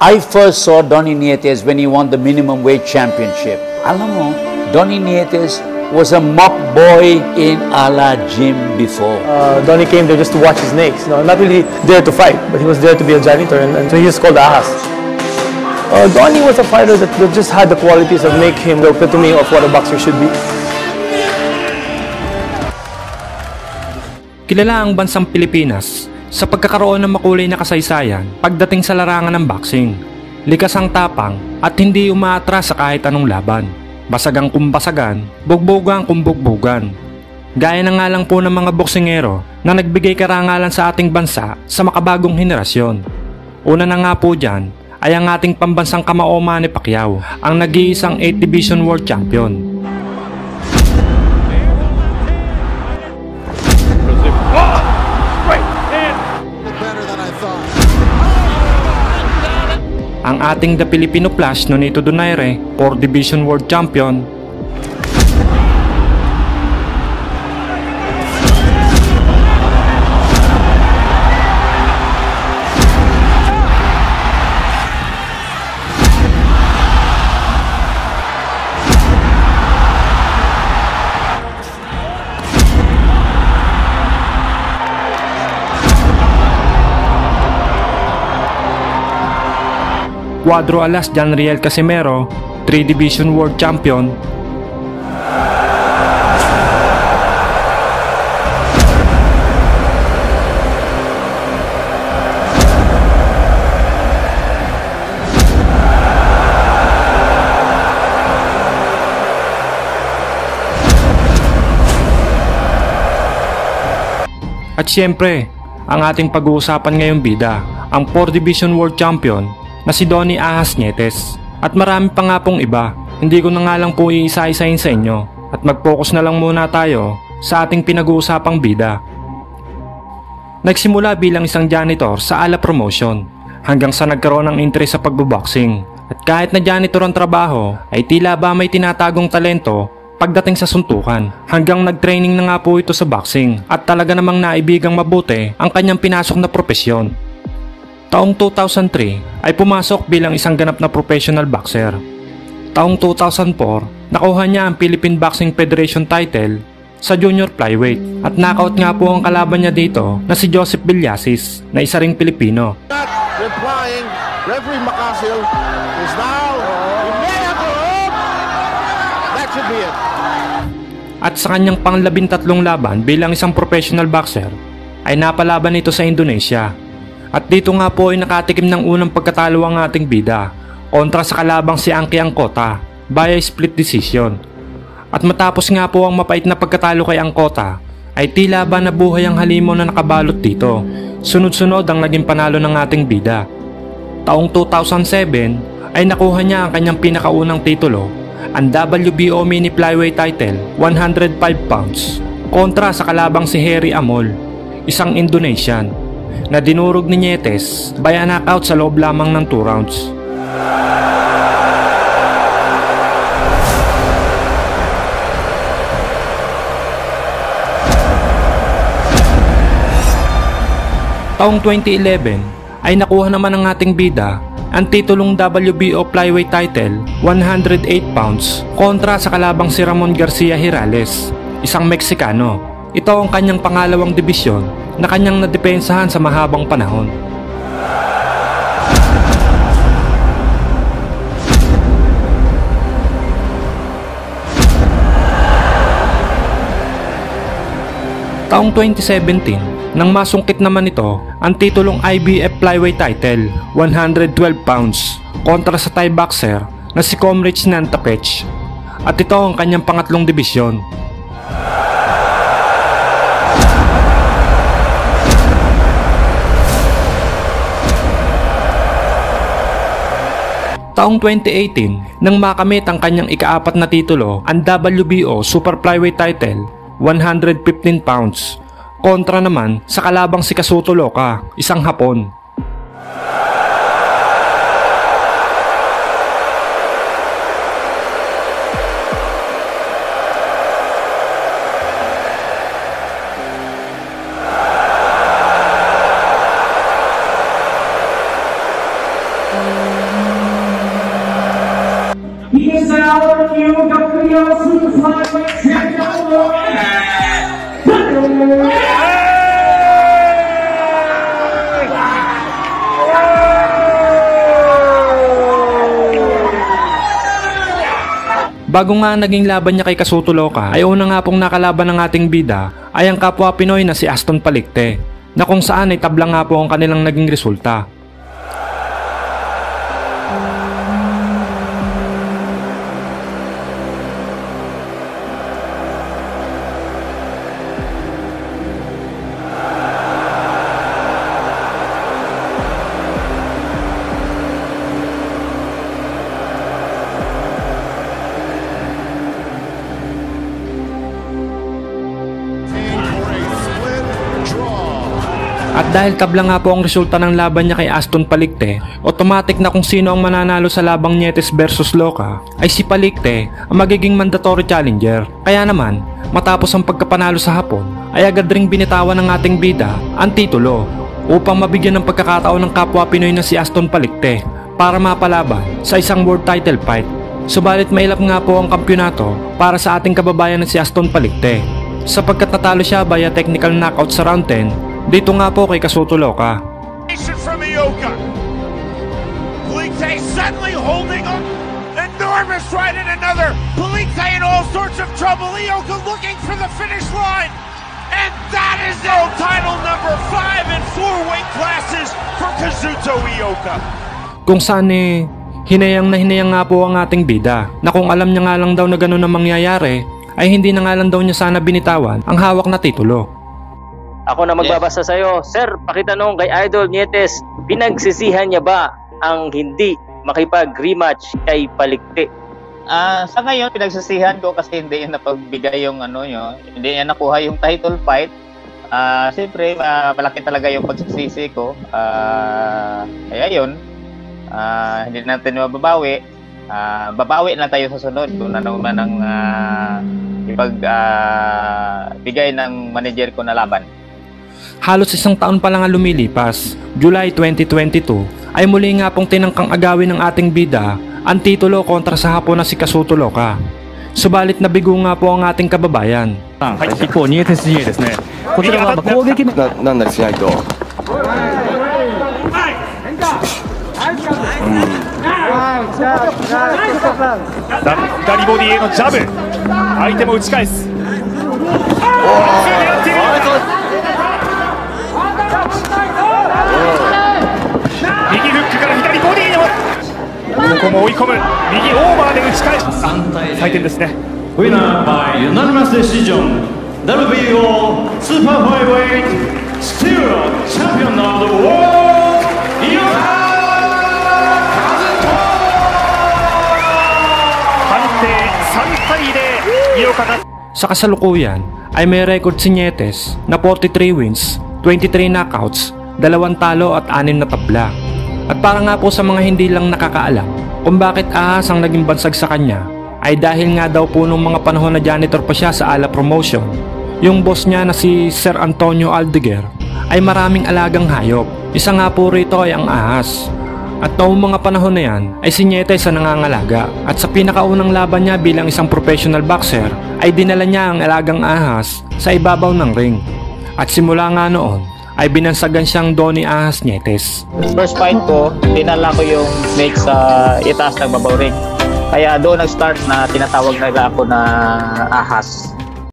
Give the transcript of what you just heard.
I first saw Donnie Nietes when he won the minimum wage championship. Alam mo, Donnie Nietes was a mop boy in Ala Gym before. Donnie came there just to watch his snakes. No, not really there to fight, but he was there to be a janitor, and so he was called Ahas. Donnie was a fighter that just had the qualities that make him the epitome of what a boxer should be. Kilala ang bansang Pilipinas sa pagkakaroon ng makulay na kasaysayan pagdating sa larangan ng boxing. Likas ang tapang at hindi umaatras sa kahit anong laban. Basagang kumbasagan, bugbugan kumbugbugan. Gaya na nga lang po ng mga boksingero na nagbigay karangalan sa ating bansa sa makabagong henerasyon. Una na nga po dyan ay ang ating pambansang kamao Manny Pacquiao, ang nag-iisang 8th Division World Champion. Ang ating The Filipino Flash Nonito Donaire, 4th Division World Champion. Cuadro Alas Janriel Casimero, 3 Division World Champion. At syempre, ang ating pag-uusapan ngayong bida, ang 4 Division World Champion na si Donnie Ahas Nietes. At marami pa nga pong iba, hindi ko na nga lang po iisa-isahin sa inyo at mag-focus na lang muna tayo sa ating pinag-uusapang bida. Nagsimula bilang isang janitor sa Ala Promotion hanggang sa nagkaroon ng interest sa pagboboxing. At kahit na janitor ang trabaho ay tila ba may tinatagong talento pagdating sa suntukan, hanggang nag-training na nga po ito sa boxing at talaga namang naibigang mabuti ang kanyang pinasok na propesyon. Taong 2003 ay pumasok bilang isang ganap na professional boxer. Taong 2004, nakuha niya ang Philippine Boxing Federation title sa junior flyweight at knockout nga po ang kalaban niya dito na si Joseph Villasis na isa ring Pilipino. Replying, Referee Macasil is now that should be it. At sa kanyang pang-13 laban bilang isang professional boxer ay napalaban ito sa Indonesia. At dito nga po ay nakatikim ng unang pagkatalo ang ating bida kontra sa kalabang si Angki Angkota via split decision. At matapos nga po ang mapait na pagkatalo kay Angkota ay tila ba nabuhay ang halimaw na nakabalot dito. Sunod-sunod ang naging panalo ng ating bida. Taong 2007 ay nakuha niya ang kanyang pinakaunang titulo, ang WBO Mini Flyweight title 105 pounds kontra sa kalabang si Harry Amol, isang Indonesian, na dinurog ni Nietes by a knockout sa loob lamang ng 2 rounds. Taong 2011 ay nakuha naman ng ating bida ang titulong WBO Flyweight title 108 pounds kontra sa kalabang si Ramon Garcia Hirales, isang Meksikano. Ito ang kanyang pangalawang dibisyon na kanyang nadepensahan sa mahabang panahon. Taong 2017, nang masungkit naman ito ang titulong IBF Flyweight title 112 pounds kontra sa Thai boxer na si Comrade Nantapech. At ito ang kanyang pangatlong dibisyon. Taong 2018, nang makamit ang kanyang ika-4 na titulo, ang WBO Super Flyweight title 115 pounds kontra naman sa kalabang si Kazuto Loka, isang Hapon. He is now the new WBO Super Flyweight Champion. Bago nga naging laban niya kay Kazuto Loca, ay una nga pong nakalaban ng ating bida ay ang kapwa Pinoy na si Aston Palicte, na kung saan ay tabla nga po ang kanilang naging resulta. At dahil tabla nga po ang resulta ng laban niya kay Aston Palicte, automatic na kung sino ang mananalo sa labang Nietes versus Loca ay si Palicte ang magiging mandatory challenger. Kaya naman, matapos ang pagkapanalo sa hapon, ay agad ring binitawan ng ating bida ang titulo upang mabigyan ng pagkakataon ng kapwa Pinoy na si Aston Palicte para mapalaban sa isang world title fight. Subalit mailap nga po ang kampyonato para sa ating kababayan na si Aston Palicte, sapagkat natalo siya via technical knockout sa round 10 dito nga po kay Kazuto Loca. From Ioka. Palicte suddenly holding on. Enormous right in another. Palicte in all sorts of trouble. Ioka looking for the finish line. And that is world title number 5 in 4 weight classes for Kazuto Ioka. Kung saan hinayang nga po ang ating bida na kung alam niya nga lang daw na ganun ang mangyayari ay hindi na nga lang daw niya sana binitawan ang hawak na titulo. Ako na magbabasa sa'yo. Sir, pakitanong kay Idol Nietes, pinagsisihan niya ba ang hindi makipag-rematch kay Palicte? Sa ngayon, pinagsisihan ko kasi hindi niya napagbigay yung hindi niya nakuha yung title fight. Siyempre, malaki talaga yung pagsisisi ko. Kaya yun, hindi natin mababawi. Babawi na tayo sa sunod kung ano man ang bigay ng manager ko na laban. Halos isang taon pa lang ang lumilipas, July 2022, ay muli nga pong tinangkang agawin ng ating bida ang titulo kontra sa hapon na si Kazuto Loca. Subalit nabigo nga po ang ating kababayan. 一方、ニエテス陣営ですね。こちらは攻撃なんなりしないと。左ボディへのジャブ。相手も打ち返す。右フックから左ボディのここも追い込む右オーバーで打ち返す採点ですね。 Winner by unanimous decision, WBO Super Flyweight Still Champion of the World, Ioka Kazuto! 判定3対0、井岡が Sa kasalukuyan ay may record si Nietes na 43 wins, 23 knockouts, 2 talo at 6 na tabla. At para nga po sa mga hindi lang nakakaalam kung bakit ahas ang naging bansag sa kanya, ay dahil nga daw po nung mga panahon na janitor pa siya sa Ala Promotion, yung boss niya na si Sir Antonio Aldeguer ay maraming alagang hayop. Isa nga po rito ay ang ahas. At noong mga panahon na yan ay si Nietes ang nangangalaga. At sa pinakaunang laban niya bilang isang professional boxer ay dinala niya ang alagang ahas sa ibabaw ng ring. At simula nga noon ay binansagan siyang Donnie Ahas Nietes. First fight ko, dinala ko yung snake sa itaas ng babaw ring. Kaya doon nag-start na tinatawag nila ako na ahas.